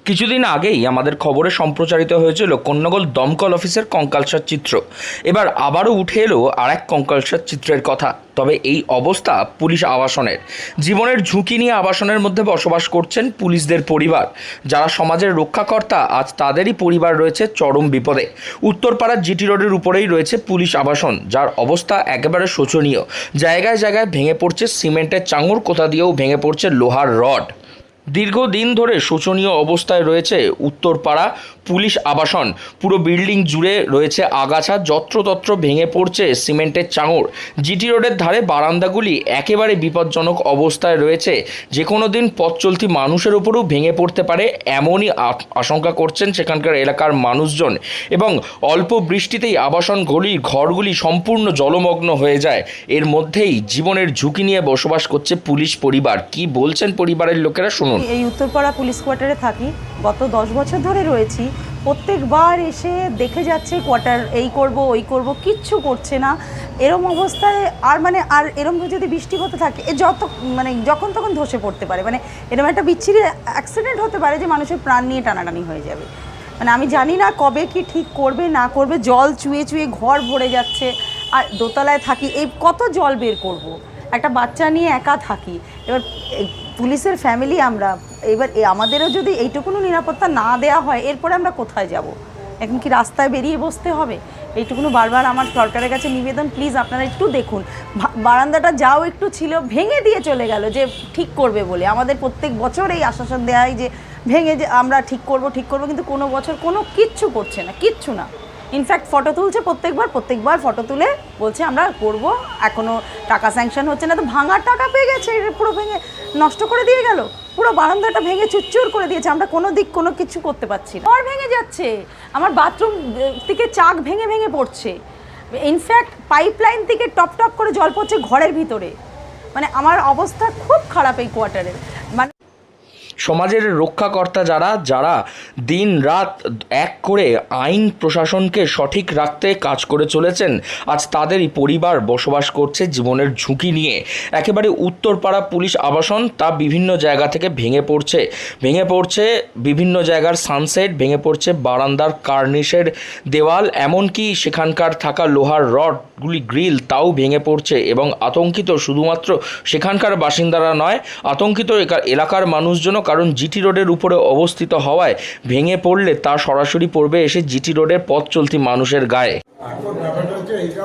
কিছুদিন আগেই আমাদের খবরে সম্প্রচারিত হয়েছিল কোন্নগল দমকল অফিসের কঙ্কালসার চিত্র। এবার আবারও উঠে এলো আর এক কঙ্কালসার চিত্রের কথা। তবে এই অবস্থা পুলিশ আবাসনের। জীবনের ঝুঁকি নিয়ে আবাসনের মধ্যে বসবাস করছেন পুলিশদের পরিবার, যারা সমাজের রক্ষাকর্তা। আজ তাদেরই পরিবার রয়েছে চরম বিপদে। উত্তরপাড়ার জিটি রোডের উপরেই রয়েছে পুলিশ আবাসন, যার অবস্থা একেবারে শোচনীয়। জায়গায় জায়গায় ভেঙে পড়ছে সিমেন্টের চাঙড়, কোথা দিয়েও ভেঙে পড়ছে লোহার রড। দীর্ঘদিন ধরে শোচনীয় অবস্থায় রয়েছে উত্তরপাড়া পুলিশ আবাসন। পুরো বিল্ডিং জুড়ে রয়েছে আগাছা, যত্রতত্র ভেঙে পড়ছে সিমেন্টের চাঙড়। জিটি রোডের ধারে বারান্দাগুলি একেবারে বিপজ্জনক অবস্থায় রয়েছে। যে কোনো দিন পথ চলতি মানুষের উপরেও ভেঙে পড়তে পারে, এমনই আশঙ্কা করছেন সেখানকার এলাকার মানুষজন। এবং অল্প বৃষ্টিতেই আবাসন ঘরগুলি সম্পূর্ণ জলমগ্ন হয়ে যায়। এর মধ্যেই জীবনের ঝুঁকি নিয়ে বসবাস করছে পুলিশ পরিবার। কি বলছেন পরিবারের লোকেরা, শুনুন। এই উত্তরপাড়া পুলিশ কোয়ার্টারে থাকি, গত 10 বছর ধরে রয়েছি। প্রত্যেকবার এসে দেখে যাচ্ছে কোয়ার্টার এই করব ওই করব, কিচ্ছু করছে না। এরম অবস্থায় আর এরম যদি বৃষ্টি হতে থাকে যখন তখন ধসে পড়তে পারে। এরম একটা বিচ্ছিরি অ্যাক্সিডেন্ট হতে পারে যে মানুষের প্রাণ নিয়ে টানাটানি হয়ে যাবে। আমি জানি না কবে কি ঠিক করবে না করবে। জল চুয়ে চুয়ে ঘর ভরে যাচ্ছে। আর দোতলায় থাকি, এই কত জল বের করব। একটা বাচ্চা নিয়ে একা থাকি। এবার পুলিশের ফ্যামিলি আমরা, এবার আমাদেরও যদি এইটুকুনো নিরাপত্তা না দেওয়া হয়, এরপরে আমরা কোথায় যাব? এখন কি রাস্তায় বেরিয়ে বসতে হবে? এইটুকুনো বারবার আমার সরকারের কাছে নিবেদন, প্লিজ আপনারা একটু দেখুন। বারান্দাটা যাও একটু ছিল, ভেঙে দিয়ে চলে গেল যে ঠিক করবে বলে। আমাদের প্রত্যেক বছর এই আশ্বাসন দেওয়া হয় যে যে আমরা ঠিক করব, কিন্তু কোনো বছর কিচ্ছু করছে না, কিচ্ছু না। ইনফ্যাক্ট ফটো তুলছে প্রত্যেকবার ফটো তুলে বলছে আমরা করব, এখনও টাকা স্যাংশন হচ্ছে না। তো ভাঙার টাকা পেয়ে গেছে, পুরো ভেঙে নষ্ট করে দিয়ে গেল। পুরো বারান্দাটা ভেঙে চুরচুর করে দিয়েছে। আমরা কোনো কিছু করতে পারছি না। ঘর ভেঙে যাচ্ছে, আমার বাথরুম থেকে চাক ভেঙে ভেঙে পড়ছে। ইনফ্যাক্ট পাইপলাইন থেকে টপ টপ করে জল পড়ছে ঘরের ভিতরে। আমার অবস্থা খুব খারাপ এই কোয়ার্টারের। সমাজের রক্ষাকর্তা যারা দিন রাত এক করে আইন প্রশাসনকে সঠিক রাখতে কাজ করে চলেছেন, আজ তাদেরই পরিবার বসবাস করছে জীবনের ঝুঁকি নিয়ে। একেবারে উত্তরপাড়া পুলিশ আবাসন, তা বিভিন্ন জায়গা থেকে ভেঙে পড়ছে বিভিন্ন জায়গার সানসেট, ভেঙে পড়ছে বারান্দার কার্নিশের দেওয়াল, এমনকি সেখানকার থাকা লোহার রডগুলি গ্রিল, তাও ভেঙে পড়ছে। এবং আতঙ্কিত শুধুমাত্র সেখানকার বাসিন্দারা নয়, আতঙ্কিত এলাকার মানুষজনও। কারণ জিটি রোডের উপরে অবস্থিত হওয়ায় ভেঙে পড়লে তা সরাসরি পড়বে এসে জিটি রোডের পথ চলতি মানুষের গায়ে। এখন ব্যাপারটা হচ্ছে এইটা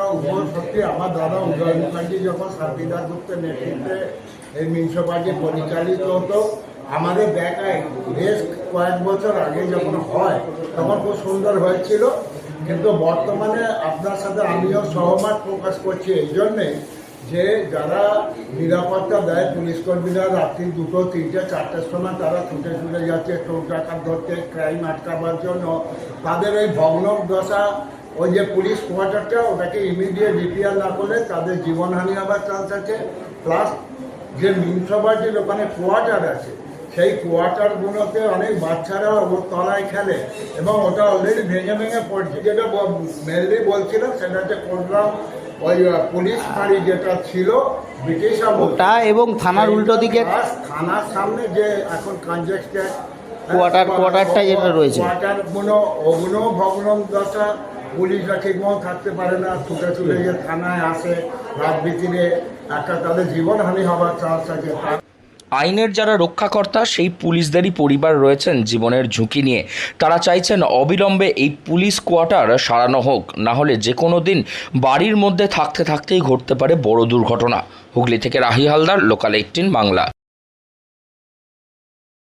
সত্যি আমার দাদা উদয় মুখার্জি যখন সার্বিদার গুপ্তের নেতৃত্বে এই মিউনিসিপালিটি পরিচালিত হতো, আমাদের দেখায় বেশ কয়েক বছর আগে যখন হয় তখন খুব সুন্দর হয়েছিল। কিন্তু বর্তমানে আপনার সাথে আমিও সহমত প্রকাশ করছি এই জন্যে যে যারা নিরাপত্তা দেয় পুলিশ কর্মীরা, রাত্রি 2টো, 3টে, 4টের সময় তারা ছুটে যাচ্ছে টোল টাকা ধরতে, ক্রাইম আটকাবার জন্য। তাদের এই ভগ্ন দশা, ওই যে পুলিশ কোয়ার্টারটা, ওটাকে ইমিডিয়েট রিপেয়ার না করলে তাদের জীবনহানি হবার চান্স আছে। প্লাস যে মিউনিসিপালিটির ওখানে কোয়ার্টার আছে, সেই কোয়ার্টারগুলোতে অনেক বাচ্চারা ওর তলায় খেলে এবং ওটা অলরেডি ভেঙে পড়ছে। যেটা মেনলি বলছিলাম সেটা হচ্ছে কোলগ্রাম ওই পুলিশ ফাঁড়ি যেটা ছিল ব্রিটিশ আমলটা, এবং থানার উল্টো দিকে থানার সামনে যে এখন কনজেস্টেড কোয়ার্টারটা যেটা রয়েছে, ওগুলো ভগ্ন দশা। পুলিশরা ঠিকমতো থাকতে পারে না, ছুটে যে থানায় আসে, রাত বিতিরে একটা তাদের জীবনহানি হবার চান্স আছে। আইনের যারা রক্ষাকর্তা, সেই পুলিশদেরই পরিবার রয়েছেন জীবনের ঝুঁকি নিয়ে। তারা চাইছেন অবিলম্বে এই পুলিশ কোয়ার্টার সারানো হোক, না হলে যে কোনো দিন বাড়ির মধ্যে থাকতেই ঘটতে পারে বড় দুর্ঘটনা। হুগলি থেকে রাহি হালদার, লোকাল 18 বাংলা।